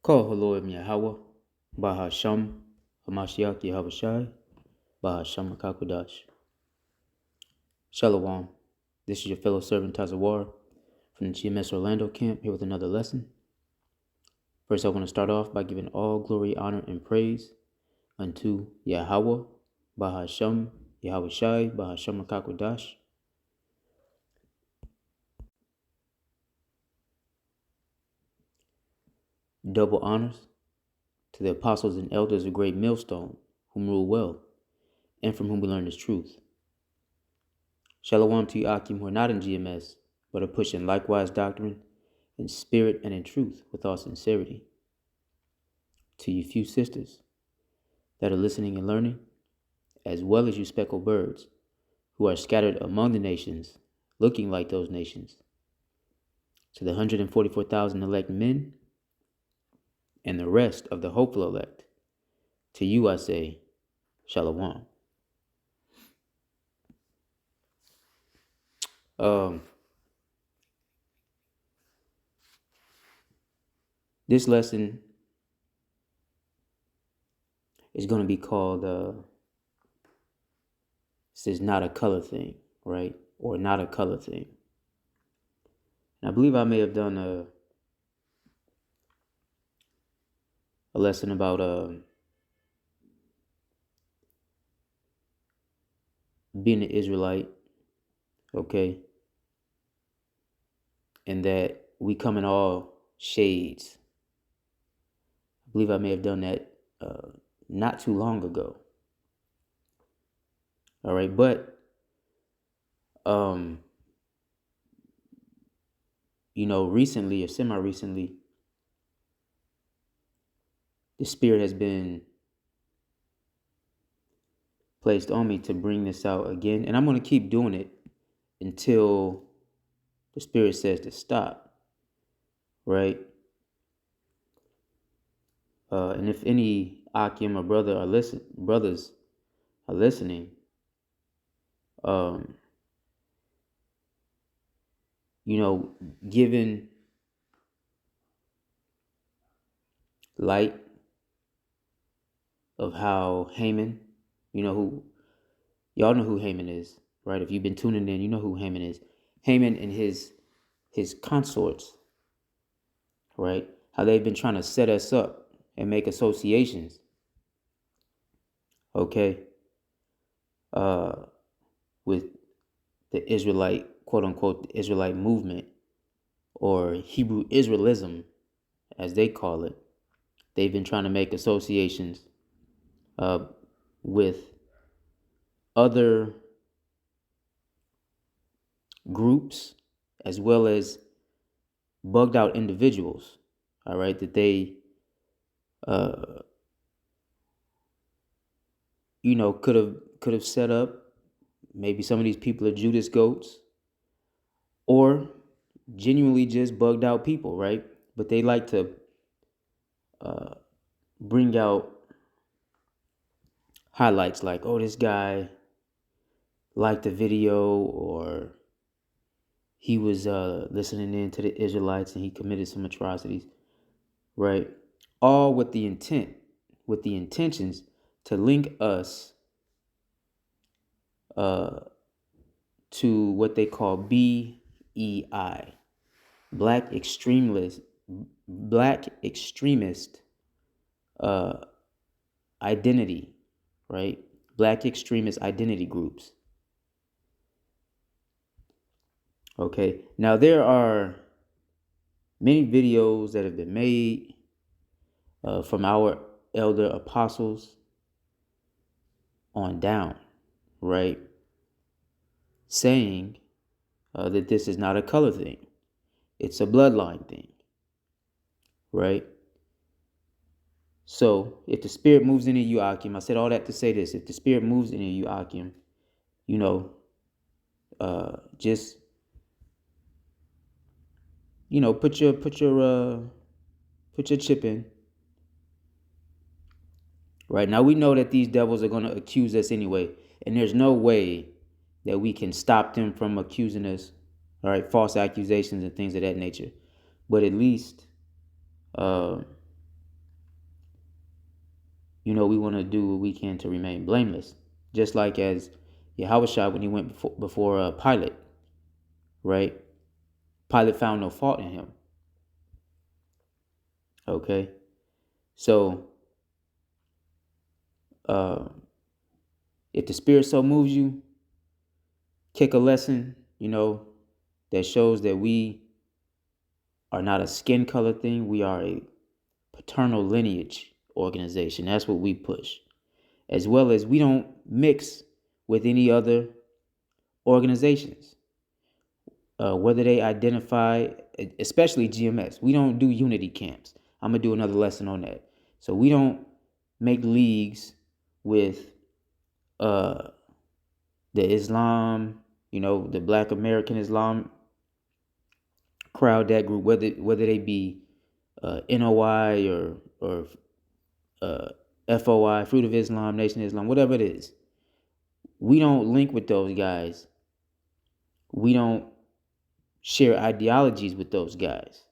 CoLoR Yahweh, Bahasham, Hamashiach Yahushai, Bahasham Kakudash. Shalom. This is your fellow servant Tazawar from the GMS Orlando camp here with another lesson. First, I want to start off by giving all glory, honor, and praise unto Yahweh, Bahasham Yahushai, Bahasham Kakudash. Double honors to the apostles and elders of great millstone, whom rule well, and from whom we learn this truth. Shalom to you, Akim, who are not in GMS, but are pushing likewise doctrine in spirit and in truth with all sincerity. To you few sisters that are listening and learning, as well as you speckled birds, who are scattered among the nations, looking like those nations. To the 144,000 elect men, and the rest of the hopeful elect, to you I say, Shalom. This lesson is going to be called, this is not a color thing, right? Or not a color thing. And I believe I may have done a lesson about being an Israelite, okay? And that we come in all shades. I believe I may have done that not too long ago. All right, but recently or semi-recently, the Spirit has been placed on me to bring this out again, and I'm going to keep doing it until the Spirit says to stop, right? And if any Akim or brothers are listening, given light of how Haman, y'all know who Haman is, right? If you've been tuning in, you know who Haman is. Haman and his consorts, right? How they've been trying to set us up and make associations, okay, with the Israelite, quote unquote, the Israelite movement, or Hebrew Israelism, as they call it. They've been trying to make associations with other groups, as well as bugged out individuals, all right, that they could have set up. Maybe some of these people are Judas goats, or genuinely just bugged out people, right? But they like to bring out highlights like, oh, this guy liked the video, or he was listening in to the Israelites and he committed some atrocities, right? All with the intentions to link us to what they call BEI, Black extremist identity, right? Black extremist identity groups. Okay, now there are many videos that have been made from our elder apostles on down, right? Saying that this is not a color thing. It's a bloodline thing, right? So if the Spirit moves into you, Akim, I said all that to say this. If the Spirit moves into you, Akim, just, put your chip in. Right now, we know that these devils are going to accuse us anyway, and there's no way that we can stop them from accusing us, all right, false accusations and things of that nature. But at least we want to do what we can to remain blameless. Just like as Yahushua when he went before Pilate, right? Pilate found no fault in him. Okay, so if the Spirit so moves you, kick a lesson, that shows that we are not a skin color thing. We are a paternal lineage organization. That's what we push. As well as we don't mix with any other organizations, whether they identify, especially GMS. We don't do unity camps. I'm going to do another lesson on that. So we don't make leagues with the Islam, the Black American Islam crowd, that group, whether they be NOI or FOI, Fruit of Islam, Nation of Islam, whatever it is. We don't link with those guys. We don't share ideologies with those guys.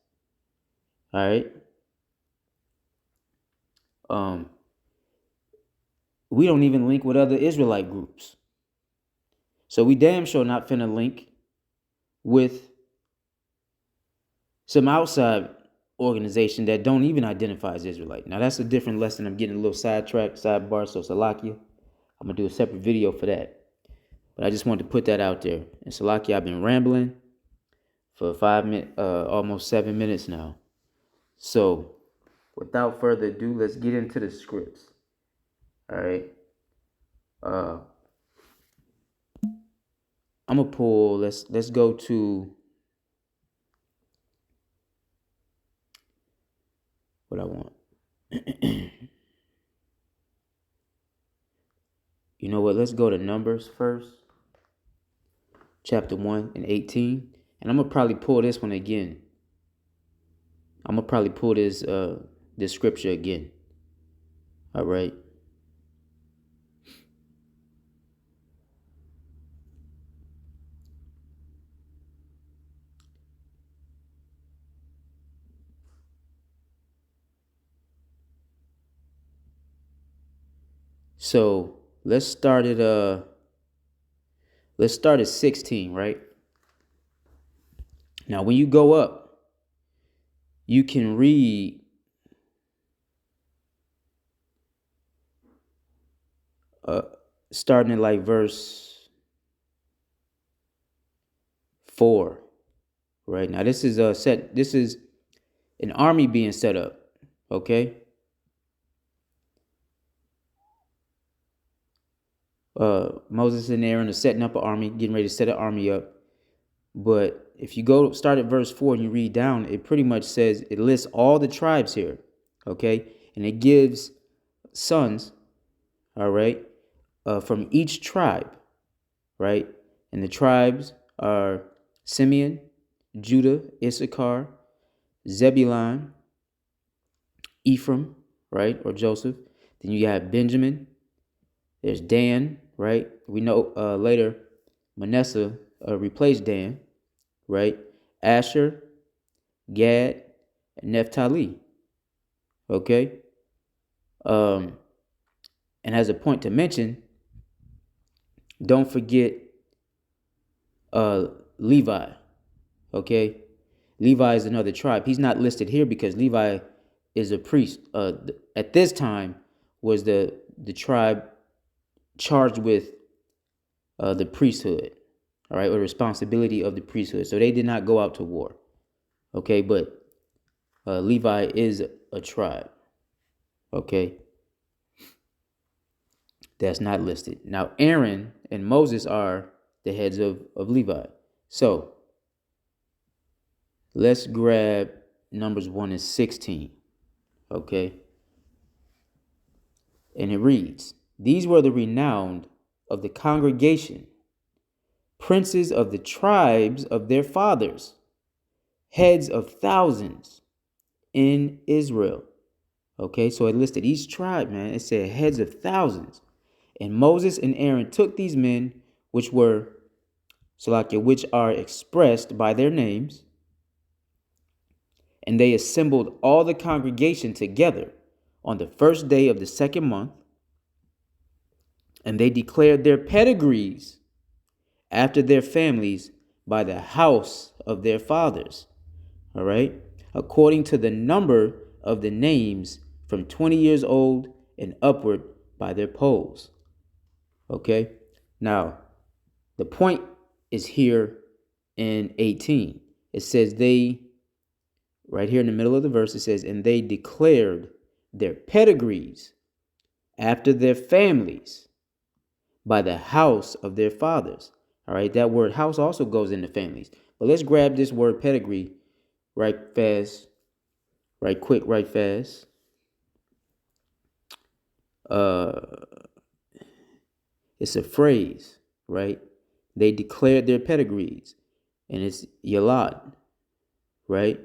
All right. We don't even link with other Israelite groups. So we damn sure not finna link with some outside organization that don't even identify as Israelite. Now that's a different lesson. I'm getting a little sidetracked, sidebar, so Salakia. I'm gonna do a separate video for that. But I just wanted to put that out there. And Salakia, I've been rambling for 5 minutes, almost 7 minutes now. So without further ado, let's get into the scripts. All right. I'm gonna pull. Let's go to what I want. You know what? Let's go to Numbers first, chapter 1 and 18, and I'm gonna probably pull this one again. I'm gonna probably pull this scripture again. All right. So let's start at 16, right? Now when you go up, you can read starting at like verse 4. Right now, this is an army being set up. Okay. Moses and Aaron are setting up an army, getting ready to set an army up. But if you start at verse 4 and you read down, it pretty much says, it lists all the tribes here. Okay. And it gives sons, all right, from each tribe, right? And the tribes are Simeon, Judah, Issachar, Zebulun, Ephraim, right, or Joseph. Then you have Benjamin. There's Dan, right? We know later Manasseh replaced Dan, right? Asher, Gad, and Naphtali. Okay. And as a point to mention, don't forget Levi. Okay. Levi is another tribe. He's not listed here because Levi is a priest. At this time was the tribe charged with the priesthood, all right, or responsibility of the priesthood. So they did not go out to war. Okay, but Levi is a tribe. Okay. That's not listed. Now Aaron and Moses are the heads of Levi. So let's grab Numbers 1 and 16. Okay. And it reads, these were the renowned of the congregation, princes of the tribes of their fathers, heads of thousands in Israel. Okay, so it listed each tribe, man. It said heads of thousands. And Moses and Aaron took these men, which are expressed by their names, and they assembled all the congregation together on the first day of the second month, and they declared their pedigrees after their families by the house of their fathers. All right, according to the number of the names from 20 years old and upward by their polls. Okay, now the point is here in 18. It says right here in the middle of the verse, it says, and they declared their pedigrees after their families by the house of their fathers. All right, that word house also goes into families. But let's grab this word pedigree right fast, right quick, right fast. It's a phrase, right? They declared their pedigrees, and it's Yalad, right?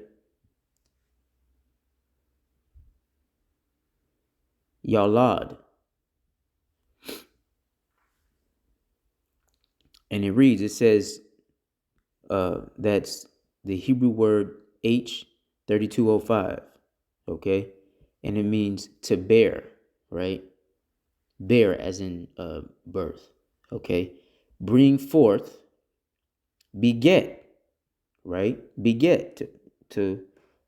Yalad. And it says, that's the Hebrew word H3205, okay? And it means to bear, right? Bear as in birth, okay? Bring forth, beget, right? Beget, to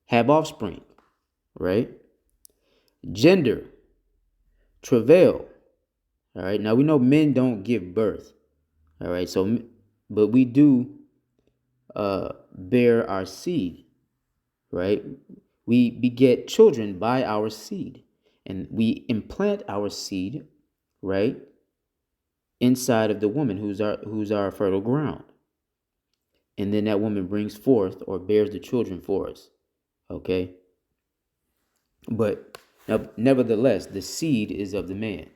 have offspring, right? Gender, travail, all right? Now we know men don't give birth, all right? So, but we do bear our seed, right? We beget children by our seed, and we implant our seed, right, inside of the woman who's our fertile ground, and then that woman brings forth or bears the children for us. Okay, but nevertheless, the seed is of the man,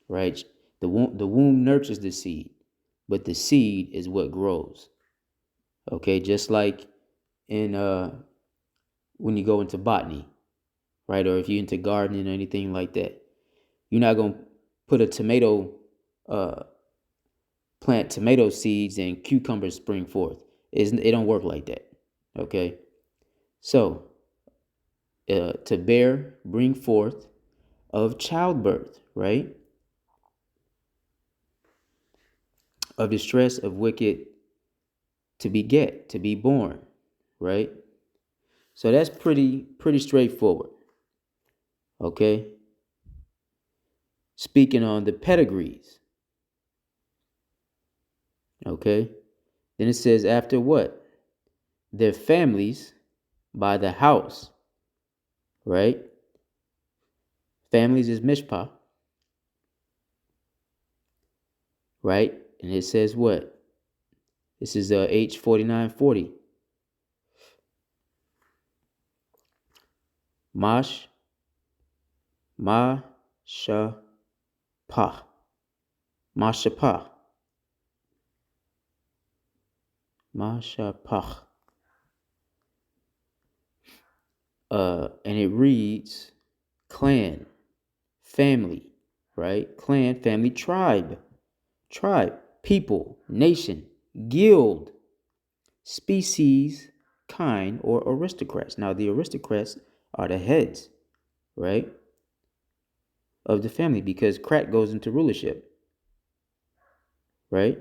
right? The womb nurtures the seed, but the seed is what grows. Okay, just like in when you go into botany, right? Or if you're into gardening or anything like that, you're not going to put a tomato, plant tomato seeds and cucumbers spring forth. It don't work like that. Okay. So, to bear, bring forth of childbirth, right? Of distress, of wicked, to beget, to be born, right? So that's pretty straightforward. Okay. Speaking on the pedigrees. Okay. Then it says, after what? Their families by the house, right? Families is mishpah, right? And it says what? This is H4940. Mash, ma, sha, pa. Mashapah. Mashapah. And it reads clan, family, right? Clan, family, tribe, people, nation, guild, species, kind, or aristocrats. Now, the aristocrats are the heads, right, of the family, because crack goes into rulership, right?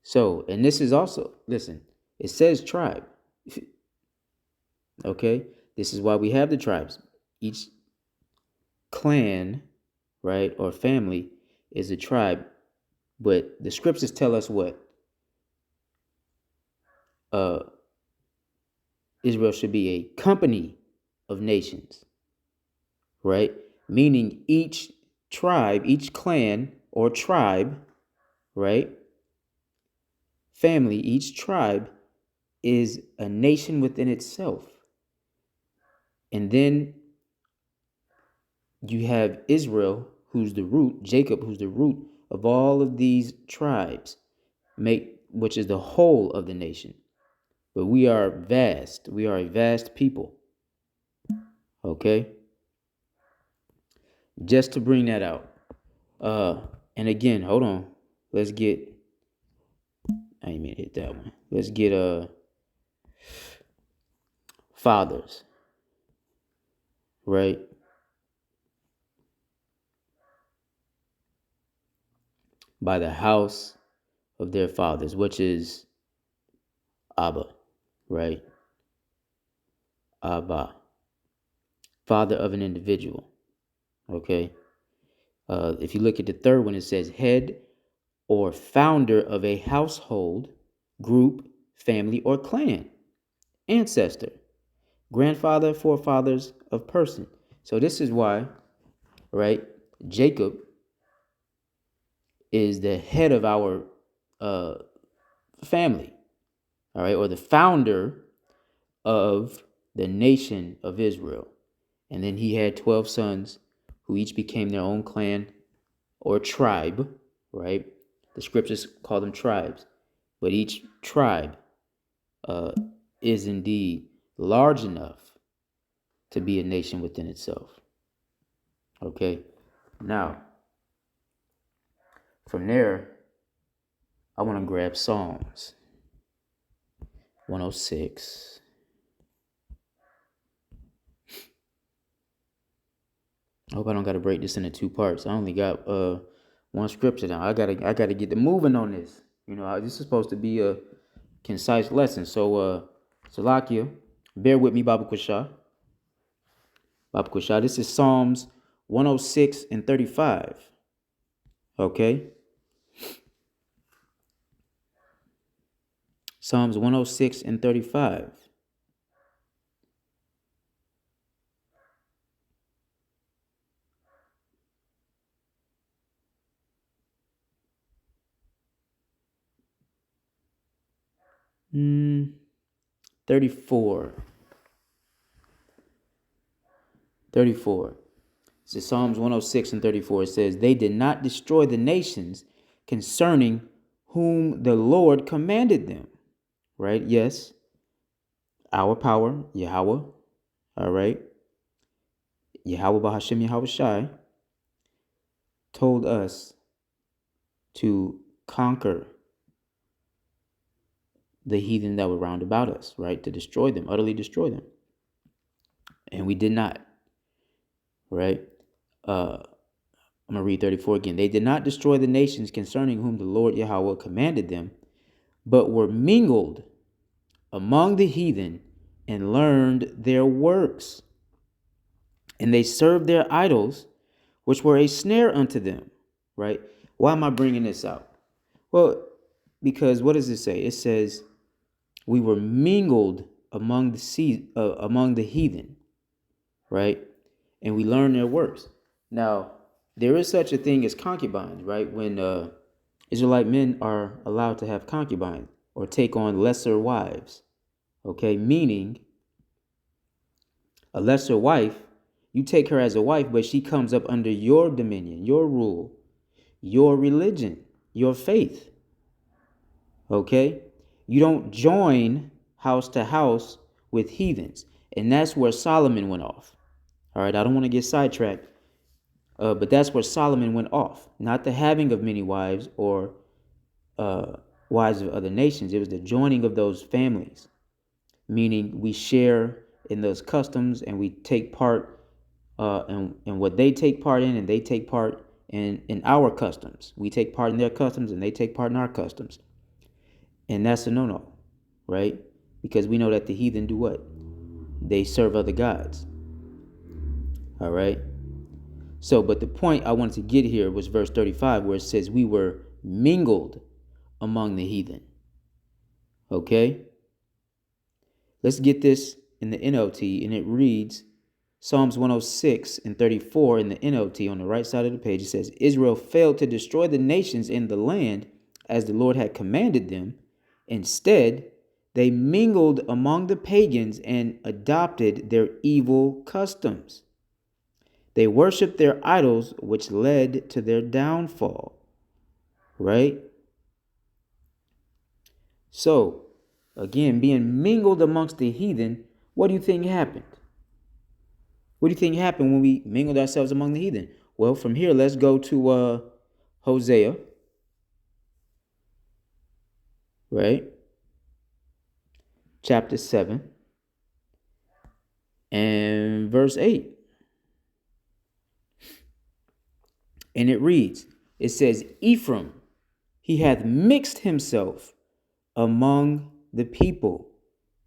So, and this is also, listen, it says tribe. Okay, this is why we have the tribes. Each clan, right, or family is a tribe, but the scriptures tell us what Israel should be a company of nations, right? Meaning each tribe, each clan or tribe, right? Family, each tribe is a nation within itself. And then you have Israel, who's the root, Jacob, who's the root of all of these tribes, which is the whole of the nation. But we are vast. We are a vast people. Okay? Just to bring that out. And again, hold on. Let's get, I ain't mean to hit that one. Let's get fathers, right? By the house of their fathers, which is Abba, right? Abba, father of an individual, okay? If you look at the third one, it says head or founder of a household, group, family, or clan, ancestor, grandfather, forefathers of person. So this is why, right, Jacob is the head of our family, all right, or the founder of the nation of Israel. And then he had 12 sons who each became their own clan or tribe, right? The scriptures call them tribes, but each tribe is indeed large enough to be a nation within itself. Okay, now from there, I want to grab Psalms 106. I hope I don't got to break this into two parts. I only got one scripture now. I gotta get the moving on this. You know, this is supposed to be a concise lesson. So Salakia, bear with me, Baba Kusha. Baba Kusha. This is Psalms 106 and 35. Okay. Psalms 106 and 35. Mm, 34. 34. This is Psalms 106 and 34. It says, they did not destroy the nations concerning whom the Lord commanded them. Right? Yes. Our power, Yahweh. All right. Yahweh Bahashim Yahweh Shai told us to conquer the heathen that were round about us, right? To destroy them, utterly destroy them. And we did not, right? I'm going to read 34 again. They did not destroy the nations concerning whom the Lord Yahweh commanded them, but were mingled among the heathen and learned their works. And they served their idols, which were a snare unto them, right? Why am I bringing this out? Well, because what does it say? It says we were mingled among the heathen, right? And we learned their works. Now, there is such a thing as concubines, right? When Israelite men are allowed to have concubines or take on lesser wives, okay? Meaning, a lesser wife, you take her as a wife, but she comes up under your dominion, your rule, your religion, your faith, okay? You don't join house to house with heathens. And that's where Solomon went off. All right, I don't want to get sidetracked, but that's where Solomon went off. Not the having of many wives or wives of other nations. It was the joining of those families, meaning we share in those customs and we take part in what they take part in, and they take part in our customs. We take part in their customs and they take part in our customs. And that's a no-no, right? Because we know that the heathen do what? They serve other gods. All right? So, but the point I wanted to get here was verse 35, where it says we were mingled among the heathen. Okay? Let's get this in the NLT, and it reads Psalms 106 and 34 in the NLT on the right side of the page. It says, Israel failed to destroy the nations in the land as the Lord had commanded them. Instead, they mingled among the pagans and adopted their evil customs. They worshiped their idols, which led to their downfall. Right? So, again, being mingled amongst the heathen, what do you think happened? What do you think happened when we mingled ourselves among the heathen? Well, from here, let's go to Hosea, right? Chapter 7. And verse 8. And it reads, it says, Ephraim, he hath mixed himself among the people.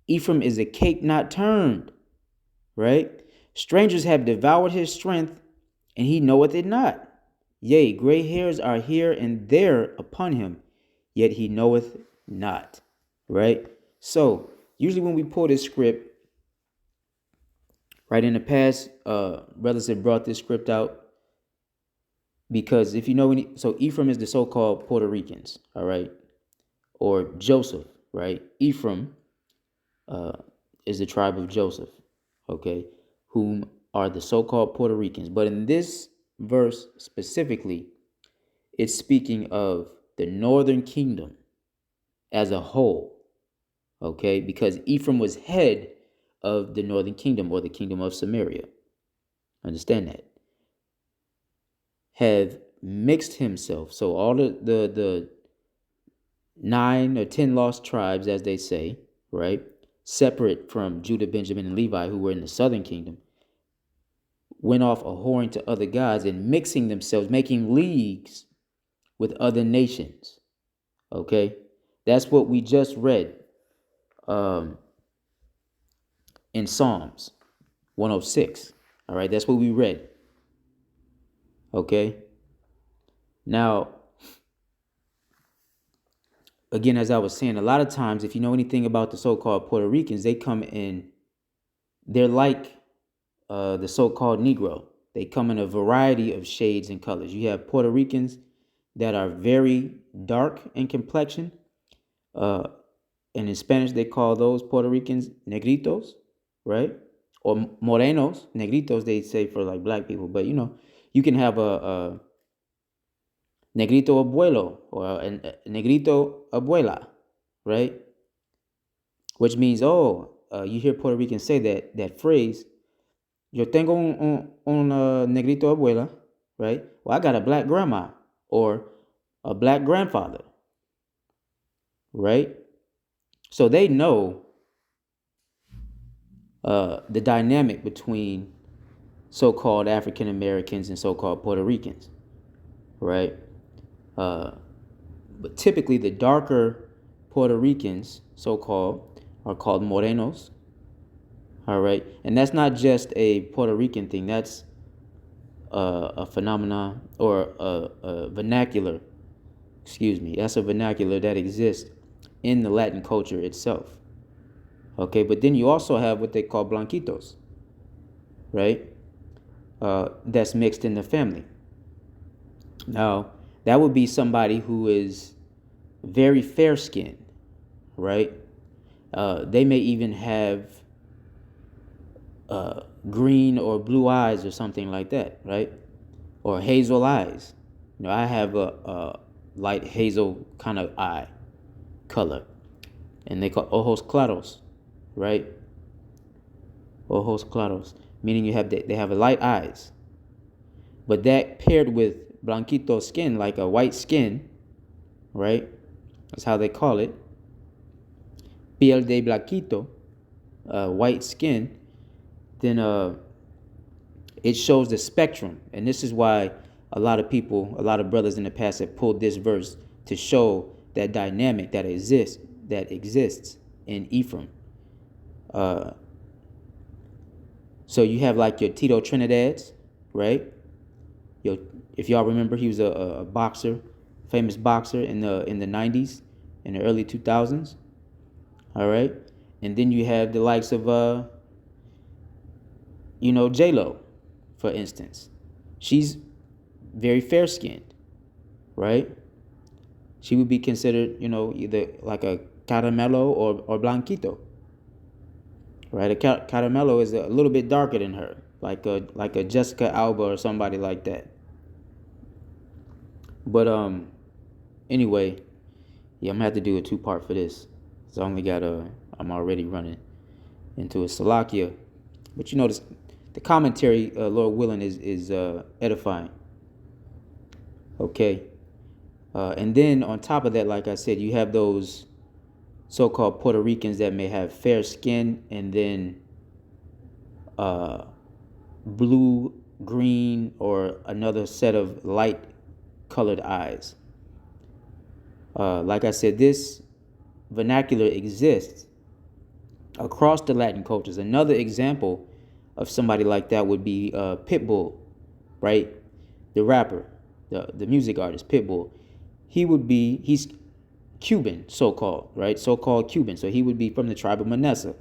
Ephraim is a cake not turned, right? Strangers have devoured his strength, and he knoweth it not. Yea, gray hairs are here and there upon him, yet he knoweth not, right? So, usually when we pull this script, right, in the past, brothers have brought this script out because if you know any, so Ephraim is the so-called Puerto Ricans, all right, or Joseph, right? Ephraim is the tribe of Joseph, okay, whom are the so-called Puerto Ricans. But in this verse specifically, it's speaking of the northern kingdom as a whole, okay, because Ephraim was head of the northern kingdom or the kingdom of Samaria. Understand that. Have mixed himself. So all the 9 or 10 lost tribes, as they say, right, separate from Judah, Benjamin, and Levi, who were in the southern kingdom, went off a whoring to other gods and mixing themselves, making leagues with other nations. Okay, that's what we just read in Psalms 106. All right, that's what we read. Okay, now again, as I was saying, a lot of times, if you know anything about the so-called Puerto Ricans, they come in, they're like the so-called Negro. They come in a variety of shades and colors. You have Puerto Ricans that are very dark in complexion. And in Spanish, they call those Puerto Ricans negritos, right? Or morenos, negritos, they say for like black people. But, you know, you can have a negrito abuelo or a negrito abuela, right? Which means, you hear Puerto Ricans say that phrase, yo tengo un negrito abuela, right? Well, I got a black grandma or a black grandfather, right? So they know the dynamic between so-called African Americans and so-called Puerto Ricans, right? But typically the darker Puerto Ricans, so-called, are called morenos, all right? And that's not just a Puerto Rican thing. That's a phenomenon or a vernacular, excuse me. That's a vernacular that exists in the Latin culture itself. Okay, but then you also have what they call blanquitos, right? That's mixed in the family. Now, that would be somebody who is very fair-skinned, right? They may even have green or blue eyes or something like that, right? Or hazel eyes. You know, I have a light hazel kind of eye color, and they call ojos claros, right? Ojos claros, meaning they have a light eyes. But that paired with blanquito skin, like a white skin, right? That's how they call it. Piel de blanquito, white skin. Then it shows the spectrum. And this is why a lot of people, a lot of brothers in the past have pulled this verse to show that dynamic that exists in Ephraim. So you have like your Tito Trinidad's, right? If y'all remember, he was a boxer, famous boxer in the 90s, in the early 2000s. All right, and then you have the likes of J-Lo, for instance. She's very fair-skinned, right? She would be considered, either like a caramelo or blanquito, right? A caramelo is a little bit darker than her, like a Jessica Alba or somebody like that. But anyway, yeah, I'm gonna have to do a 2-part for this. So I'm already running into a Salakia. But the commentary, Lord willing, is edifying. Okay. And then on top of that, like I said, you have those so-called Puerto Ricans that may have fair skin, and then uh, blue, green, or another set of light colored eyes. Like I said, this vernacular exists across the Latin cultures. Another example of somebody like that would be Pitbull, right? The rapper, the music artist, Pitbull. He's Cuban, so-called, right? So-called Cuban. So he would be from the tribe of Manasseh,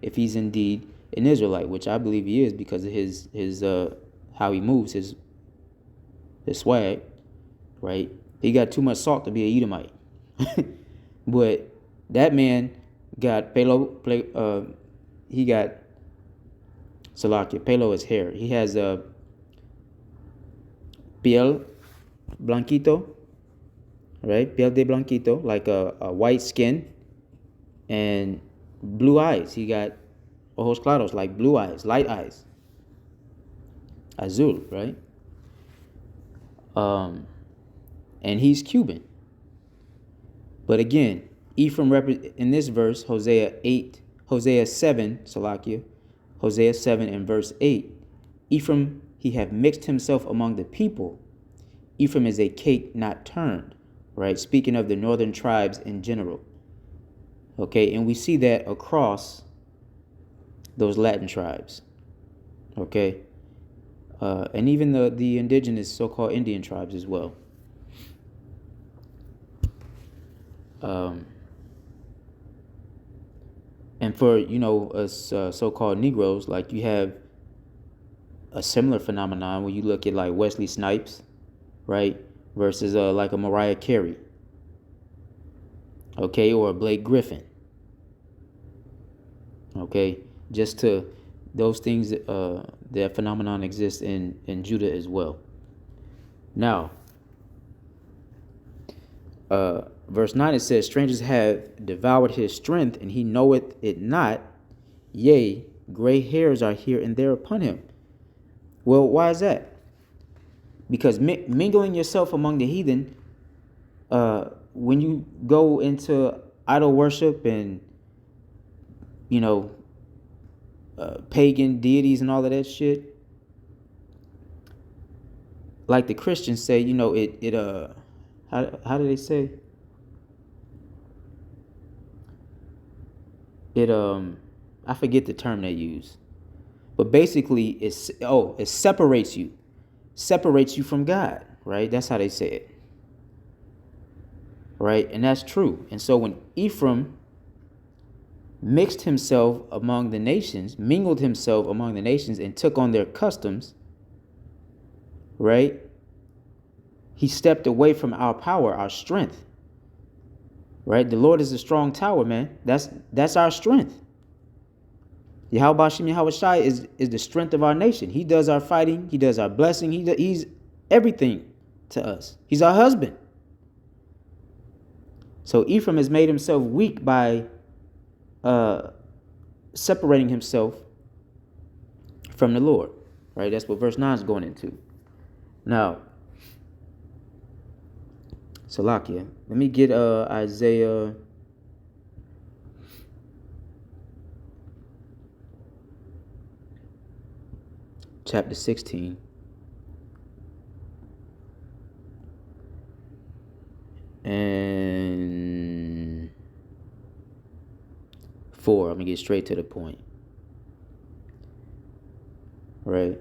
if he's indeed an Israelite, which I believe he is because of his how he moves, his swag, right? He got too much salt to be a Edomite. But that man got he got Salakia. Pelo is hair. He has a piel blanquito, right? Piel de blanquito, like a white skin and blue eyes. He got ojos claros, like blue eyes, light eyes. Azul, right? And he's Cuban. But again, Ephraim in this verse, Hosea 7, Salakia, Hosea 7 and verse 8, Ephraim, he have mixed himself among the people. Ephraim is a cake not turned, right? Speaking of the northern tribes in general. Okay, and we see that across those Latin tribes. Okay, and even the indigenous so-called Indian tribes as well. And for, us so-called Negroes, like you have a similar phenomenon when you look at like Wesley Snipes, right, versus like a Mariah Carey, okay, or a Blake Griffin, okay, just to those things, that phenomenon exists in Judah as well. Now, verse 9, it says, strangers have devoured his strength, and he knoweth it not. Yea, gray hairs are here and there upon him. Well, why is that? Because mingling yourself among the heathen, when you go into idol worship and, pagan deities and all of that shit, like the Christians say, how do they say? I forget the term they use. But basically it separates you from God, right? That's how they say it. Right? And that's true. And so when Ephraim mingled himself among the nations, and took on their customs, right? He stepped away from our power, our strength. Right? The Lord is a strong tower, man. That's our strength. Yahweh Shem Yahweh Shai is the strength of our nation. He does our fighting. He does our blessing. He's everything to us. He's our husband. So Ephraim has made himself weak by separating himself from the Lord. Right? That's what verse 9 is going into. Now, Salakia, let me get Isaiah chapter 16. And 4. I'm going to get straight to the point. Right?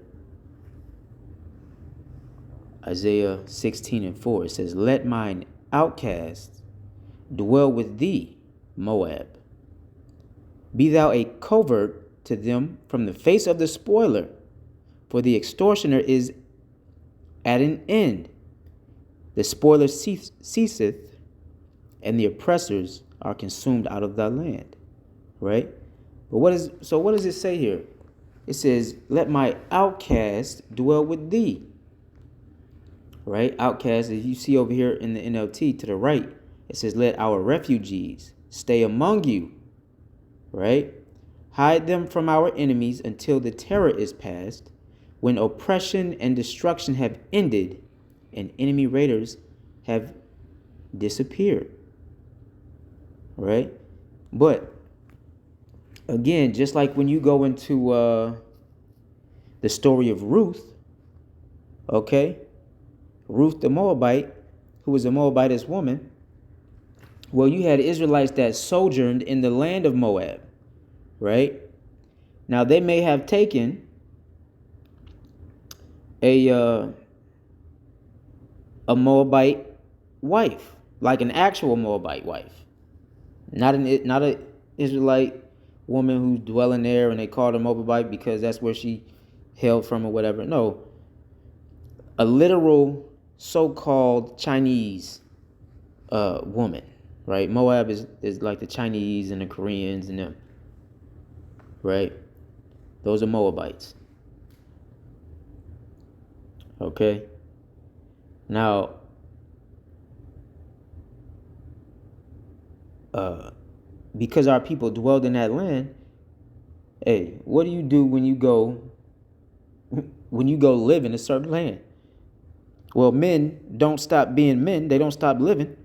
Isaiah 16 and 4. It says, let mine outcasts dwell with thee, Moab. Be thou a covert to them from the face of the spoiler, for the extortioner is at an end. The spoiler ceaseth, and the oppressors are consumed out of thy land. Right? But what does it say here? It says, let my outcast dwell with thee. Right? Outcast, as you see over here in the NLT to the right, it says, let our refugees stay among you. Right? Hide them from our enemies until the terror is past, when oppression and destruction have ended and enemy raiders have disappeared. Right? But again, just like when you go into the story of Ruth, okay? Ruth the Moabite, who was a Moabitess woman. Well, you had Israelites that sojourned in the land of Moab, right? Now, they may have taken a Moabite wife, like an actual Moabite wife, not a Israelite woman who's dwelling there and they called her Moabite because that's where she hailed from or whatever. No, a literal so-called Chinese woman, right? Moab is like the Chinese and the Koreans and them, right? Those are Moabites. Okay. Now, because our people dwelled in that land, hey, what do you do when you go live in a certain land? Well, men don't stop being men. They don't stop living.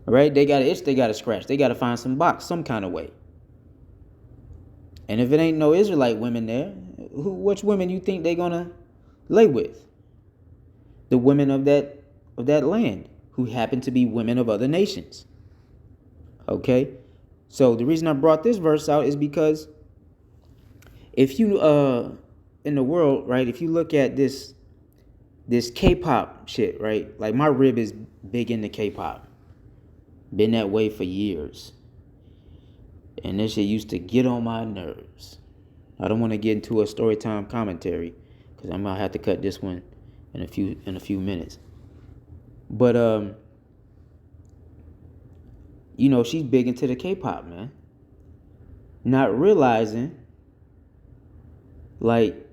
Right? They got to itch. They got to scratch. They got to find some box, some kind of way. And if it ain't no Israelite women there, which women you think they gonna lay with? The women of that land, who happen to be women of other nations. Okay? So the reason I brought this verse out is because if you in the world, right, if you look at this K-pop shit, right? Like my rib is big into K-pop. Been that way for years. And this shit used to get on my nerves. I don't want to get into a story time commentary because I might have to cut this one in a few minutes. But she's big into the K-pop, man. Not realizing, like,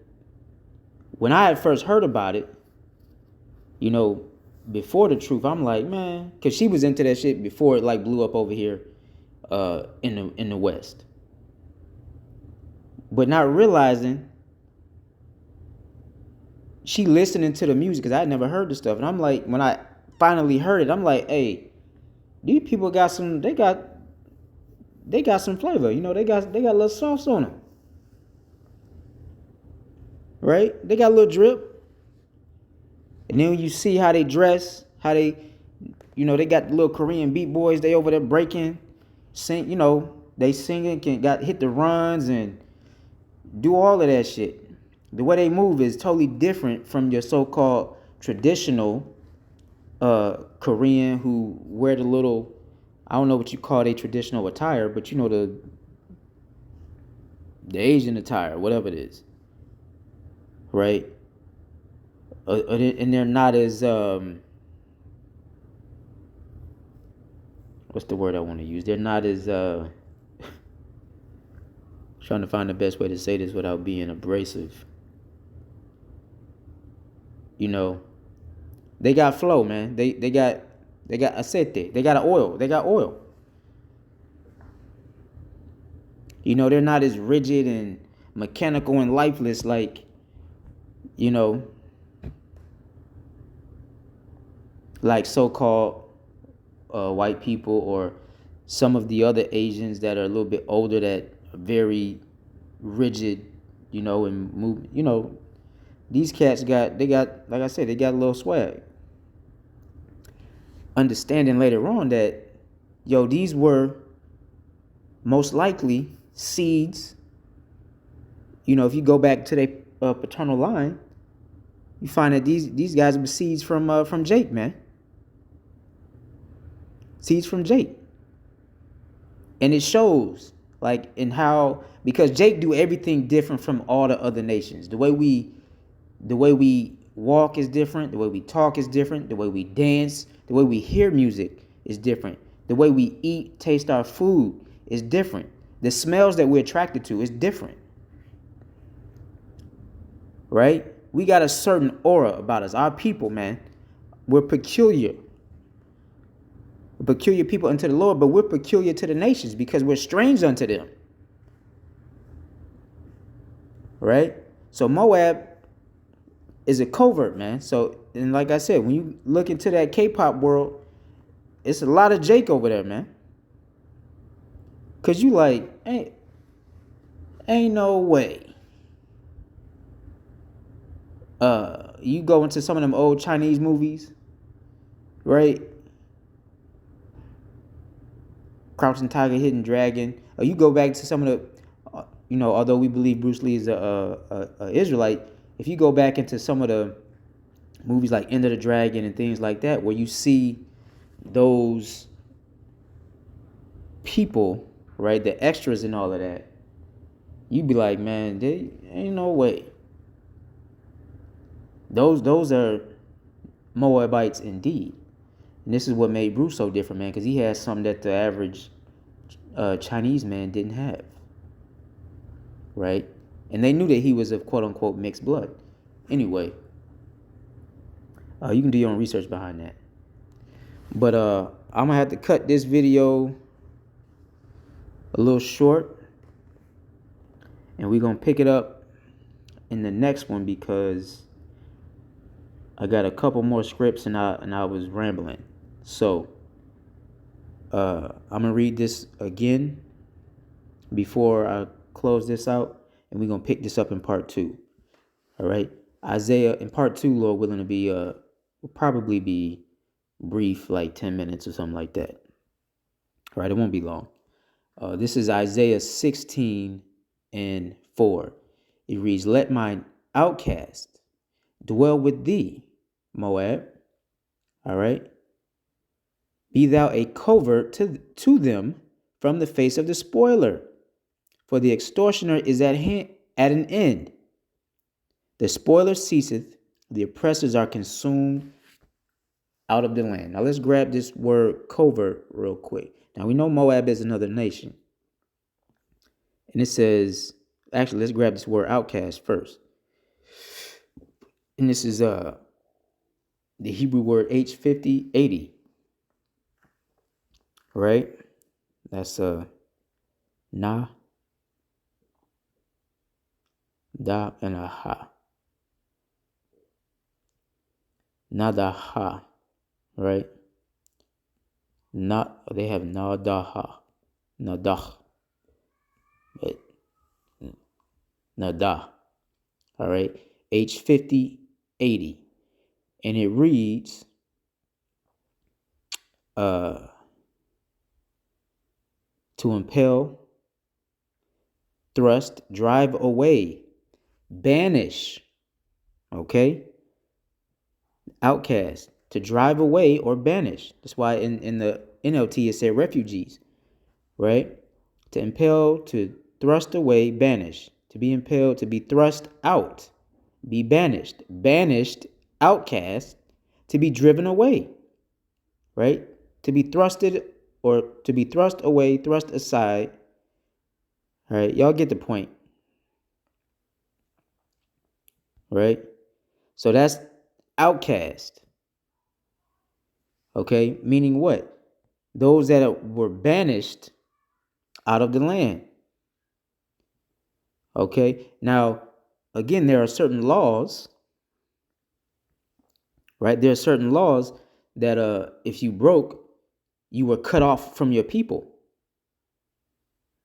when I had first heard about it, before the truth, I'm like, man, because she was into that shit before it like blew up over here in the West. But not realizing she listening to the music, because I had never heard the stuff. And I'm like, when I finally heard it, I'm like, hey, these people got some, they got some flavor. They got a little sauce on them. Right? They got a little drip. And then when you see how they dress, how they, they got the little Korean beat boys, they over there breaking, sing, they singing, hit the runs and do all of that shit. The way they move is totally different from your so-called traditional Korean who wear the little, I don't know what you call their traditional attire, but the Asian attire, whatever it is, right? And they're not as what's the word I want to use? They're not as trying to find the best way to say this without being abrasive. They got flow, man. They got aceite. They got oil. They got oil. They're not as rigid and mechanical and lifeless like, like so-called white people or some of the other Asians that are a little bit older that are very rigid, and move. These cats got, like I said, they got a little swag. Understanding later on that, these were most likely seeds. If you go back to their paternal line, you find that these guys were seeds from Jake, man. Seeds from Jake. And it shows, like, in how, because Jake do everything different from all the other nations. The way we walk is different. The way we talk is different. The way we dance, the way we hear music is different. The way we eat, taste our food is different. The smells that we're attracted to is different. Right? We got a certain aura about us. Our people, man, we're peculiar. We're peculiar people unto the Lord, but we're peculiar to the nations because we're strange unto them. Right? So Moab is a covert, man. So, and like I said, when you look into that K-pop world, it's a lot of Jake over there, man. Cause you like, ain't no way. You go into some of them old Chinese movies, right? Crouching Tiger, Hidden Dragon. Or you go back to some of the, although we believe Bruce Lee is a Israelite, if you go back into some of the movies like Enter the Dragon and things like that, where you see those people, right, the extras and all of that, you'd be like, man, there ain't no way. Those are Moabites indeed. And this is what made Bruce so different, man, because he has something that the average Chinese man didn't have, right? And they knew that he was of quote unquote mixed blood. Anyway, you can do your own research behind that. But I'm gonna have to cut this video a little short, and we're gonna pick it up in the next one because I got a couple more scripts and I was rambling. So I'm gonna read this again before I close this out, and we're gonna pick this up in part 2. All right, Isaiah in part 2, Lord willing, to be will probably be brief, like 10 minutes or something like that. All right, it won't be long. This is Isaiah 16:4. It reads, "Let mine outcast dwell with thee, Moab." All right. "Be thou a covert to them from the face of the spoiler, for the extortioner is at an end. The spoiler ceaseth, the oppressors are consumed out of the land." Now let's grab this word covert real quick. Now we know Moab is another nation. And it says, actually, let's grab this word outcast first. And this is the Hebrew word H5080. Right? That's na, da, and a ha. Nadaha, right? Not, they have nadaha, nadah, but nadah. All right, H5080, and it reads, to impel, thrust, drive away, banish. Okay, outcast, to drive away or banish. That's why in the NLT it said refugees, right? To impel, to thrust away, banish. To be impelled, to be thrust out, be banished. Banished, outcast, to be driven away, right? To be thrusted or to be thrust away, thrust aside. All right, y'all get the point, right? So that's outcast. Okay, meaning what? Those that were banished out of the land. Okay, now, again, there are certain laws, right? There are certain laws that if you broke, you were cut off from your people,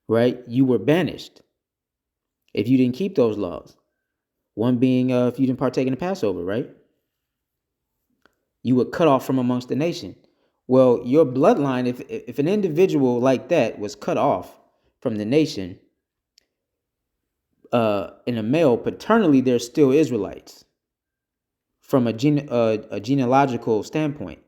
right? You were banished if you didn't keep those laws. One being if you didn't partake in the Passover, right? You were cut off from amongst the nation. Well, your bloodline, if an individual like that was cut off from the nation, in a male, paternally, they're still Israelites from a genealogical standpoint.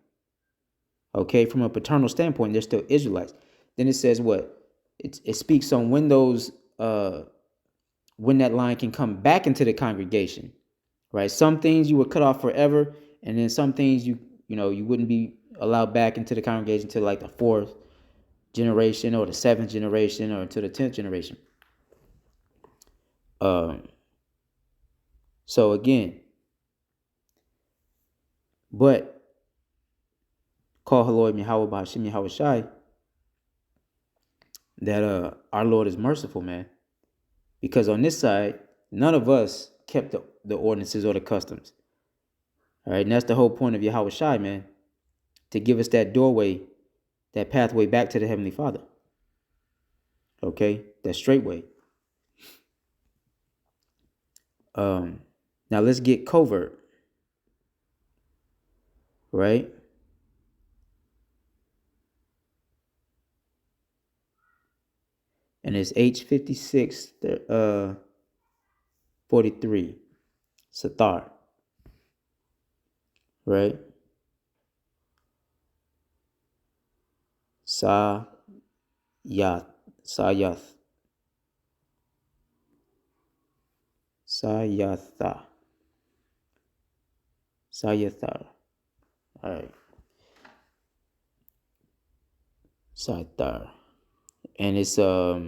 Okay, from a paternal standpoint, they're still Israelites. Then it says what? It speaks on when those when that line can come back into the congregation, right? Some things you were cut off forever, and then some things you wouldn't be allowed back into the congregation until like the 4th generation or the 7th generation or until the 10th generation. So again, but call Haloi Yahweh B'Hashem Yahweh Shai, that our Lord is merciful, man. Because on this side, none of us kept the ordinances or the customs. All right, and that's the whole point of Yahweh Shai, man, to give us that doorway, that pathway back to the Heavenly Father. Okay, that straight way. Now Now let's get covert, right? And it's H56 43, Sathar, right? Sa Yath, Sayath, Sayatha, Sayathar. All right, Sathar, and it's yeah.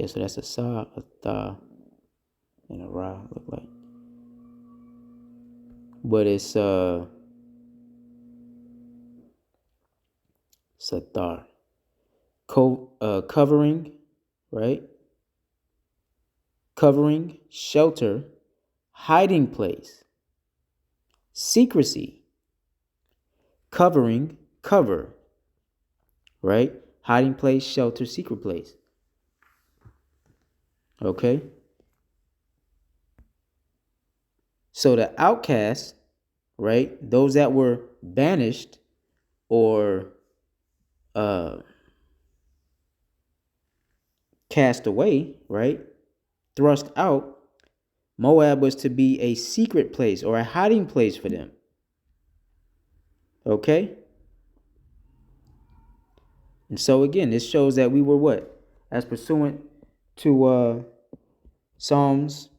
So that's a Sa, a Tha, and a Ra look like, but it's Sathar, covering, right? Covering, shelter, hiding place, secrecy, covering, cover, right? Hiding place, shelter, secret place. Okay? So the outcasts, right? Those that were banished or cast away, right? Thrust out, Moab was to be a secret place or a hiding place for them. Okay? And so again, this shows that we were what? As pursuant to Psalms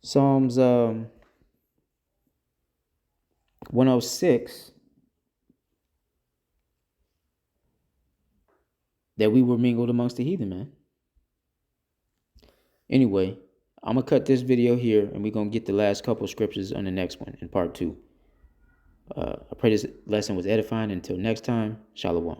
106, that we were mingled amongst the heathen, man. Anyway, I'm going to cut this video here, and we're going to get the last couple scriptures on the next one in part 2. I pray this lesson was edifying. Until next time, Shalom.